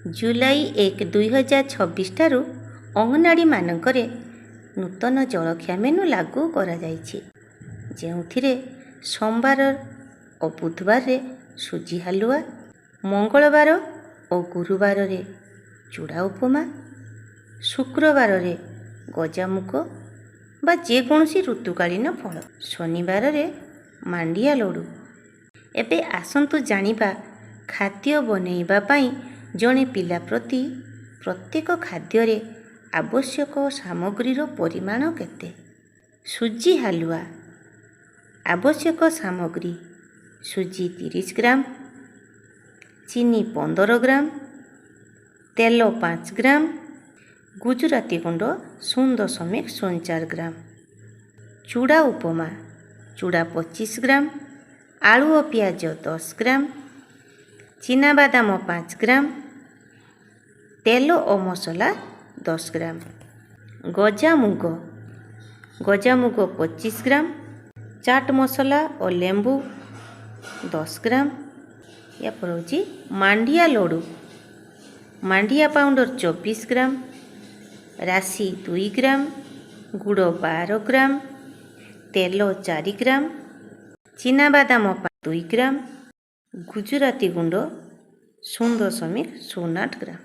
जुलाई 1, 2026 ଠାରୁ ଅଙ୍ଗନୱାଡ଼ି ମାନଙ୍କରେ ନୂତନ ଜଳଖିଆ ମେନୁ ଲାଗୁ କରାଯାଇଛି, ଯେଉଁଥିରେ ସୋମବାର ଓ ବୁଧବାରରେ ସୁଜି ହାଲୁଆ, ମଙ୍ଗଳବାର ଓ ଗୁରୁବାରରେ ଚୁଡ଼ା ଉପମା, ଶୁକ୍ରବାରରେ ଗଜାମୁଗ ବା ଯେକୌଣସି ଋତୁକାଳୀନ ଫଳ, ଶନିବାରରେ ମାଣ୍ଡିଆ ଲଡ଼ୁ। ଏବେ ଆସନ୍ତୁ ଜାଣିବା ଖାଦ୍ୟ ବନେଇବା ପାଇଁ ଜଣେ ପିଲା ପ୍ରତି ପ୍ରତ୍ୟେକ ଖାଦ୍ୟରେ ଆବଶ୍ୟକ ସାମଗ୍ରୀର ପରିମାଣ କେତେ। ସୁଜି ହାଲୁଆ ଆବଶ୍ୟକ ସାମଗ୍ରୀ: ସୁଜି 30 ଗ୍ରାମ, ଚିନି 15 ଗ୍ରାମ, ତେଲ 5 ଗ୍ରାମ, ଗୁଜୁରାତି ଗୁଣ୍ଡ 0.04 ଗ୍ରାମ। ଚୁଡ଼ା ଉପମା: ଚୁଡ଼ା 25 ଗ୍ରାମ, ଆଳୁ ଓ ପିଆଜ 10 ଗ୍ରାମ, ଚିନାବାଦାମ 5 ଗ୍ରାମ, ତେଲ ଓ ମସଲା 10 ଗ୍ରାମ। ଗଜାମୁଗ 25 ଗ୍ରାମ, ଚାଟ୍ ମସଲା ଓ ଲେମ୍ବୁ 10 ଗ୍ରାମ। ଏହାପରେ ହେଉଛି ମାଣ୍ଡିଆ ଲଡ଼ୁ: ମାଣ୍ଡିଆ ପାଉଡ଼ର 24 ଗ୍ରାମ, ରାଶି 2 ଗ୍ରାମ, ଗୁଡ଼ 12 ଗ୍ରାମ, ତେଲ 4 ଗ୍ରାମ, ଚିନାବାଦାମ 2 ଗ୍ରାମ, ଗୁଜୁରାତି ଗୁଣ୍ଡ 0.08 ଗ୍ରାମ।